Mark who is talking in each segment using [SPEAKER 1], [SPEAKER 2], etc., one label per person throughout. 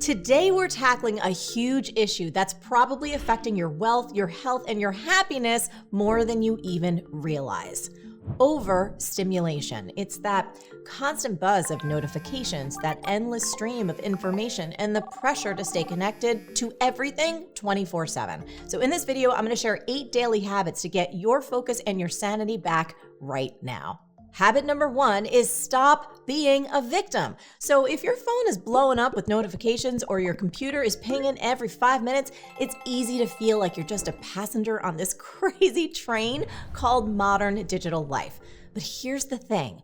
[SPEAKER 1] Today, we're tackling a huge issue that's probably affecting your wealth, your health, and your happiness more than you even realize. Overstimulation. It's that constant buzz of notifications, that endless stream of information, and the pressure to stay connected to everything 24/7. So in this video, I'm going to share 8 daily habits to get your focus and your sanity back right now. Habit number 1 is stop being a victim. So if your phone is blowing up with notifications or your computer is pinging every 5 minutes, it's easy to feel like you're just a passenger on this crazy train called modern digital life. But here's the thing.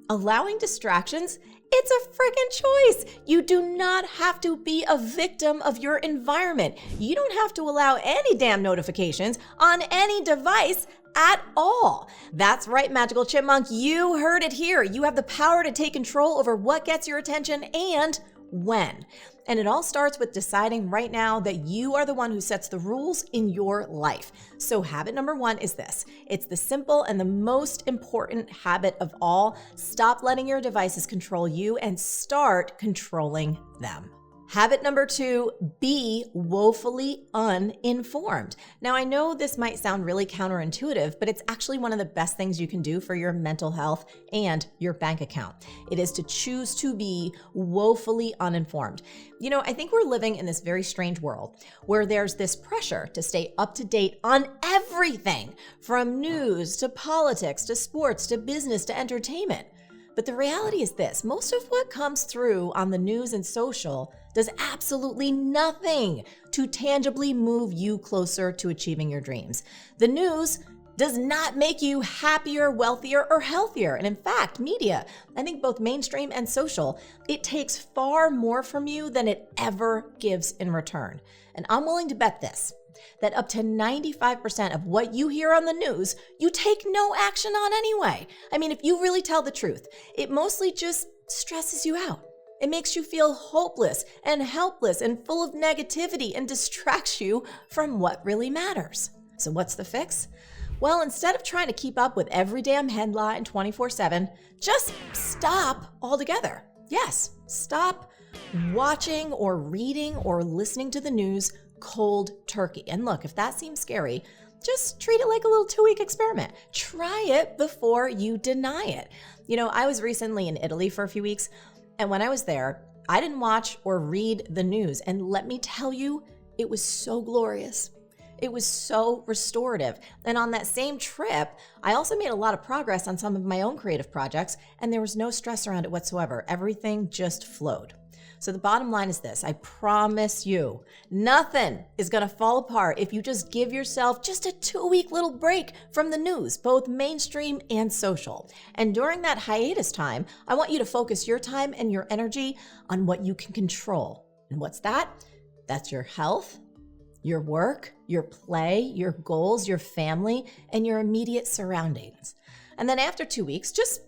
[SPEAKER 1] Allowing distractions, it's a freaking choice. You do not have to be a victim of your environment. You don't have to allow any damn notifications on any device at all. That's right, Magical Chipmunk, you heard it here. You have the power to take control over what gets your attention and when. And it all starts with deciding right now that you are the one who sets the rules in your life. So habit number 1 is this. It's the simple and the most important habit of all. Stop letting your devices control you and start controlling them. Habit number 2, be woefully uninformed. Now, I know this might sound really counterintuitive, but it's actually one of the best things you can do for your mental health and your bank account. It is to choose to be woefully uninformed. You know, I think we're living in this very strange world where there's this pressure to stay up to date on everything, from news to politics to sports to business to entertainment. But the reality is this, most of what comes through on the news and social does absolutely nothing to tangibly move you closer to achieving your dreams. The news does not make you happier, wealthier, or healthier. And in fact, media, I think both mainstream and social, it takes far more from you than it ever gives in return. And I'm willing to bet this, that up to 95% of what you hear on the news, you take no action on anyway. I mean, if you really tell the truth, it mostly just stresses you out. It makes you feel hopeless and helpless and full of negativity and distracts you from what really matters. So what's the fix? Well, instead of trying to keep up with every damn headline 24/7, just stop altogether. Yes, stop watching or reading or listening to the news cold turkey. And look, if that seems scary, just treat it like a little 2-week experiment. Try it before you deny it. You know, I was recently in Italy for a few weeks, and when I was there, I didn't watch or read the news. And let me tell you, it was so glorious. It was so restorative. And on that same trip, I also made a lot of progress on some of my own creative projects, and there was no stress around it whatsoever. Everything just flowed. So the bottom line is this, I promise you, nothing is gonna fall apart if you just give yourself just a 2-week little break from the news, both mainstream and social. And during that hiatus time, I want you to focus your time and your energy on what you can control. And what's that? That's your health, your work, your play, your goals, your family, and your immediate surroundings. And then after 2 weeks, just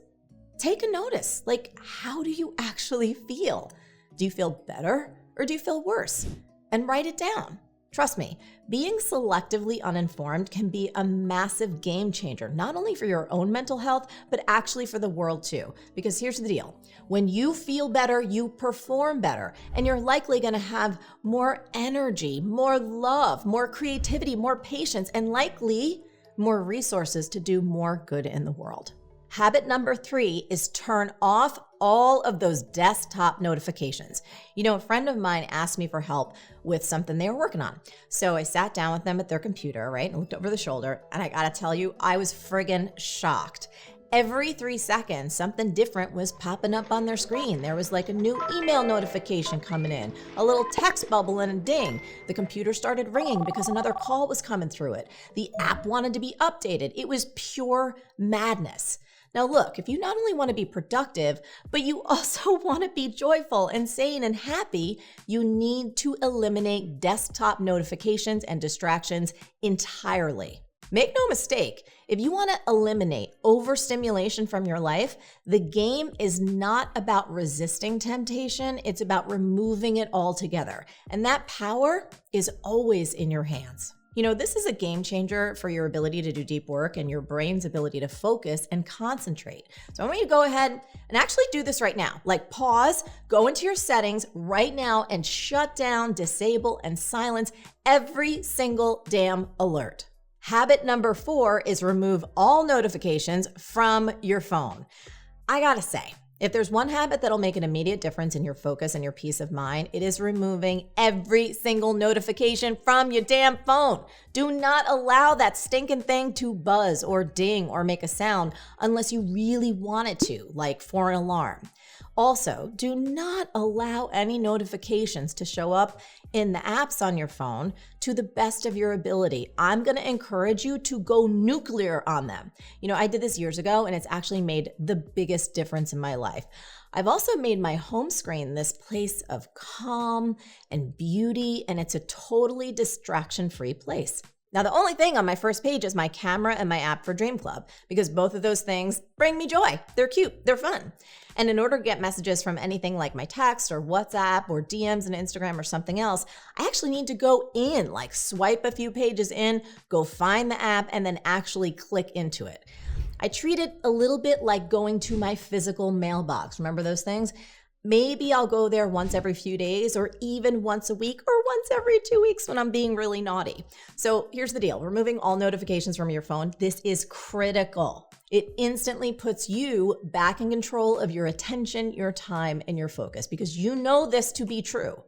[SPEAKER 1] take a notice. Like, how do you actually feel? Do you feel better or do you feel worse? And write it down. Trust me, being selectively uninformed can be a massive game changer, not only for your own mental health, but actually for the world too. Because here's the deal. When you feel better, you perform better, and you're likely gonna have more energy, more love, more creativity, more patience, and likely more resources to do more good in the world. Habit number 3 is turn off all of those desktop notifications. You know, a friend of mine asked me for help with something they were working on. So I sat down with them at their computer, right, and looked over the shoulder, and I gotta tell you, I was friggin' shocked. Every 3 seconds, something different was popping up on their screen. There was like a new email notification coming in, a little text bubble and a ding. The computer started ringing because another call was coming through it. The app wanted to be updated. It was pure madness. Now look, if you not only want to be productive, but you also want to be joyful and sane and happy, you need to eliminate desktop notifications and distractions entirely. Make no mistake, if you want to eliminate overstimulation from your life, the game is not about resisting temptation, it's about removing it altogether. And that power is always in your hands. This is a game changer for your ability to do deep work and your brain's ability to focus and concentrate. So I want you to go ahead and actually do this right now. Like pause, go into your settings right now and shut down, disable, and silence every single damn alert. Habit number 4 is remove all notifications from your phone. I gotta say, if there's one habit that'll make an immediate difference in your focus and your peace of mind, it is removing every single notification from your damn phone. Do not allow that stinking thing to buzz or ding or make a sound unless you really want it to, like for an alarm. Also, do not allow any notifications to show up in the apps on your phone to the best of your ability. I'm going to encourage you to go nuclear on them. I did this years ago and it's actually made the biggest difference in my life. I've also made my home screen this place of calm and beauty, and it's a totally distraction-free place. Now, the only thing on my first page is my camera and my app for Dream Club, because both of those things bring me joy. They're cute, they're fun. And in order to get messages from anything like my text or WhatsApp or DMs and Instagram or something else, I actually need to go in, like swipe a few pages in, go find the app, and then actually click into it. I treat it a little bit like going to my physical mailbox. Remember those things? Maybe I'll go there once every few days or even once a week or once every 2 weeks when I'm being really naughty. So here's the deal. Removing all notifications from your phone, this is critical. It instantly puts you back in control of your attention, your time, and your focus, because you know this to be true.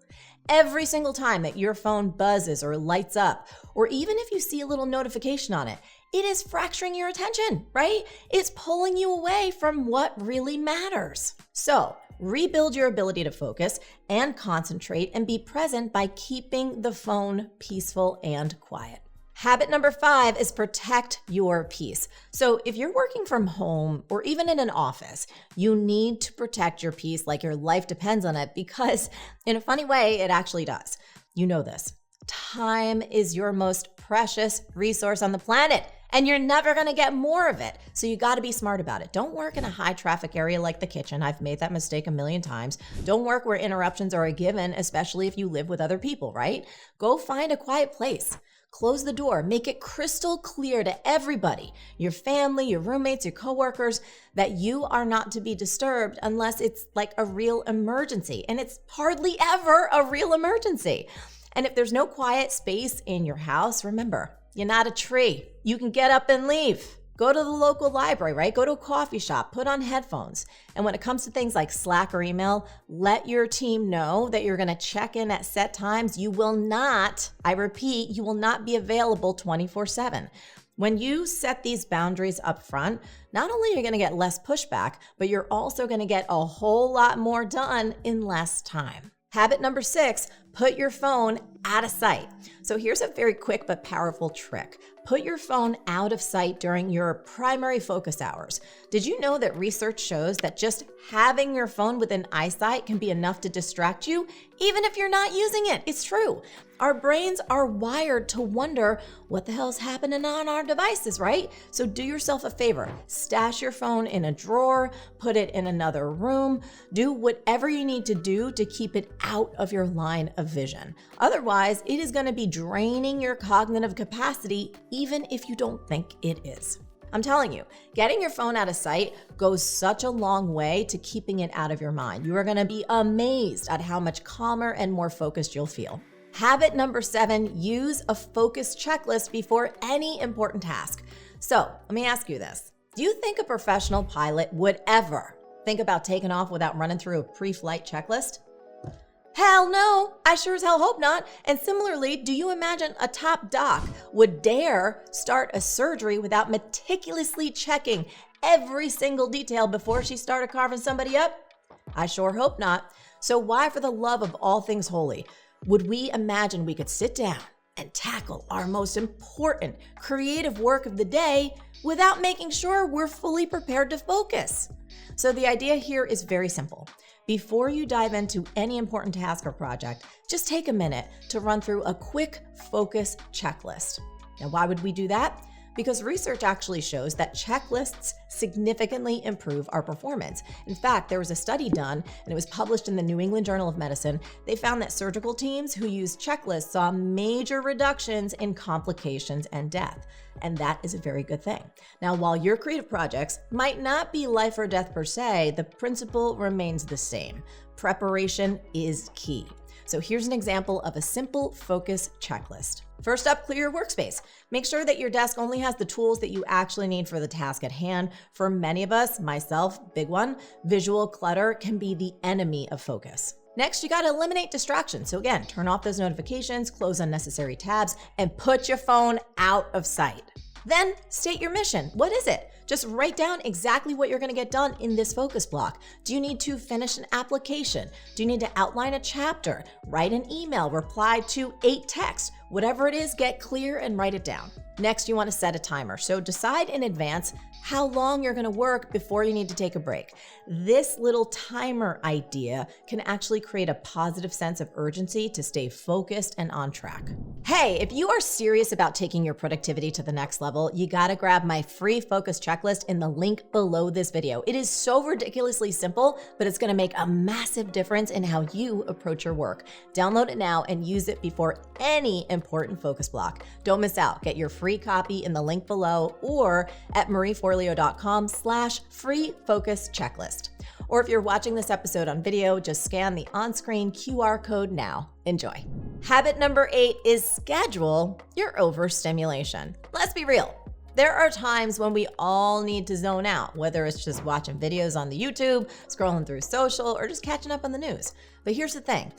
[SPEAKER 1] Every single time that your phone buzzes or lights up, or even if you see a little notification on it, it is fracturing your attention, right? It's pulling you away from what really matters. So rebuild your ability to focus and concentrate and be present by keeping the phone peaceful and quiet. Habit number 5 is protect your peace. So if you're working from home or even in an office, you need to protect your peace like your life depends on it, because in a funny way, it actually does. You know this. Time is your most precious resource on the planet, and you're never going to get more of it. So you got to be smart about it. Don't work in a high traffic area like the kitchen. I've made that mistake a million times. Don't work where interruptions are a given, especially if you live with other people, right? Go find a quiet place. Close the door. Make it crystal clear to everybody, your family, your roommates, your coworkers, that you are not to be disturbed unless it's like a real emergency. And it's hardly ever a real emergency. And if there's no quiet space in your house, remember, you're not a tree. You can get up and leave. Go to the local library, right? Go to a coffee shop, put on headphones. And when it comes to things like Slack or email, let your team know that you're going to check in at set times. You will not, I repeat, you will not be available 24/7. When you set these boundaries up front, not only are you going to get less pushback, but you're also going to get a whole lot more done in less time. Habit number 6, put your phone out of sight. So here's a very quick but powerful trick. Put your phone out of sight during your primary focus hours. Did you know that research shows that just having your phone within eyesight can be enough to distract you, even if you're not using it? It's true. Our brains are wired to wonder what the hell's happening on our devices, right? So do yourself a favor. Stash your phone in a drawer, put it in another room, do whatever you need to do to keep it out of your line of vision. Otherwise, it is going to be draining your cognitive capacity, even if you don't think it is. I'm telling you, getting your phone out of sight goes such a long way to keeping it out of your mind. You are going to be amazed at how much calmer and more focused you'll feel. Habit number 7, use a focus checklist before any important task. So let me ask you this. Do you think a professional pilot would ever think about taking off without running through a pre-flight checklist? Hell no, I sure as hell hope not. And similarly, do you imagine a top doc would dare start a surgery without meticulously checking every single detail before she started carving somebody up? I sure hope not. So why, for the love of all things holy, would we imagine we could sit down and tackle our most important creative work of the day without making sure we're fully prepared to focus? So the idea here is very simple. Before you dive into any important task or project, just take a minute to run through a quick focus checklist. Now, why would we do that? Because research actually shows that checklists significantly improve our performance. In fact, there was a study done, and it was published in the New England Journal of Medicine. They found that surgical teams who used checklists saw major reductions in complications and death. And that is a very good thing. Now, while your creative projects might not be life or death per se, the principle remains the same. Preparation is key. So here's an example of a simple focus checklist. First up, clear your workspace. Make sure that your desk only has the tools that you actually need for the task at hand. For many of us, myself, big one, visual clutter can be the enemy of focus. Next, you gotta eliminate distractions. So again, turn off those notifications, close unnecessary tabs, and put your phone out of sight. Then state your mission. What is it? Just write down exactly what you're gonna get done in this focus block. Do you need to finish an application? Do you need to outline a chapter? Write an email, reply to 8 texts? Whatever it is, get clear and write it down. Next, you wanna set a timer. So decide in advance how long you're gonna work before you need to take a break. This little timer idea can actually create a positive sense of urgency to stay focused and on track. Hey, if you are serious about taking your productivity to the next level, you gotta grab my free focus checklist in the link below this video. It is so ridiculously simple, but it's gonna make a massive difference in how you approach your work. Download it now and use it before any important focus block. Don't miss out. Get your free copy in the link below or at marieforleo.com/free focus checklist. Or if you're watching this episode on video, just scan the on-screen QR code now. Enjoy. Habit number 8 is schedule your overstimulation. Let's be real. There are times when we all need to zone out, whether it's just watching videos on the YouTube, scrolling through social, or just catching up on the news. But here's the thing.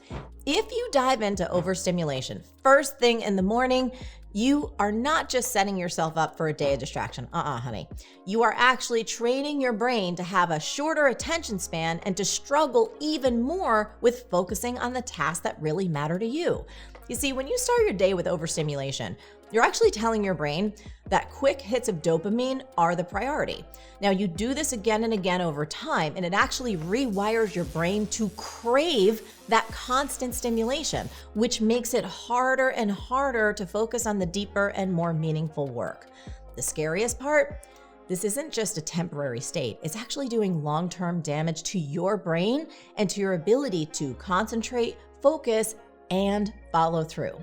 [SPEAKER 1] If you dive into overstimulation first thing in the morning, you are not just setting yourself up for a day of distraction. Honey. You are actually training your brain to have a shorter attention span and to struggle even more with focusing on the tasks that really matter to you. You see, when you start your day with overstimulation, you're actually telling your brain that quick hits of dopamine are the priority. Now, you do this again and again over time, and it actually rewires your brain to crave that constant stimulation, which makes it harder and harder to focus on the deeper and more meaningful work. The scariest part? This isn't just a temporary state. It's actually doing long-term damage to your brain and to your ability to concentrate, focus, and follow through.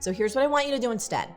[SPEAKER 1] So here's what I want you to do instead.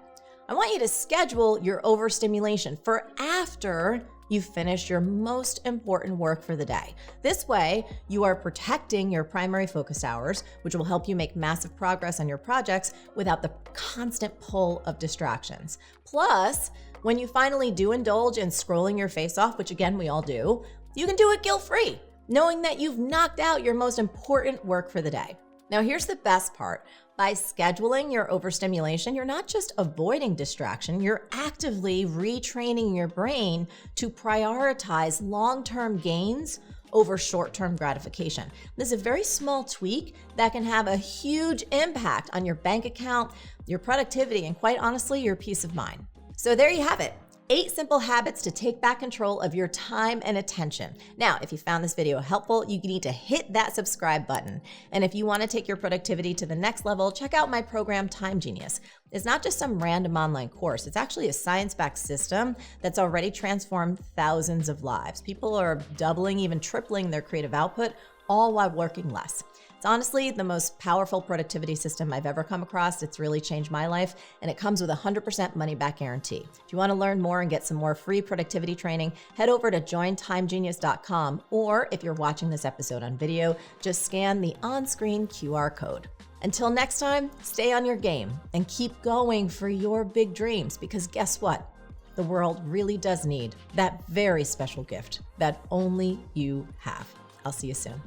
[SPEAKER 1] I want you to schedule your overstimulation for after you finish your most important work for the day. This way, you are protecting your primary focus hours, which will help you make massive progress on your projects without the constant pull of distractions. Plus, when you finally do indulge in scrolling your face off, which again, we all do, you can do it guilt-free, knowing that you've knocked out your most important work for the day. Now, here's the best part. By scheduling your overstimulation, you're not just avoiding distraction, you're actively retraining your brain to prioritize long-term gains over short-term gratification. This is a very small tweak that can have a huge impact on your bank account, your productivity, and quite honestly, your peace of mind. So there you have it. 8 simple habits to take back control of your time and attention. Now, if you found this video helpful, you need to hit that subscribe button. And if you want to take your productivity to the next level, check out my program, Time Genius. It's not just some random online course. It's actually a science-backed system that's already transformed thousands of lives. People are doubling, even tripling their creative output, all while working less. It's honestly the most powerful productivity system I've ever come across. It's really changed my life, and it comes with a 100% money-back guarantee. If you want to learn more and get some more free productivity training, head over to jointimegenius.com, or if you're watching this episode on video, just scan the on-screen QR code. Until next time, stay on your game and keep going for your big dreams, because guess what? The world really does need that very special gift that only you have. I'll see you soon.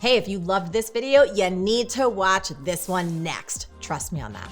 [SPEAKER 1] Hey, if you loved this video, you need to watch this one next. Trust me on that.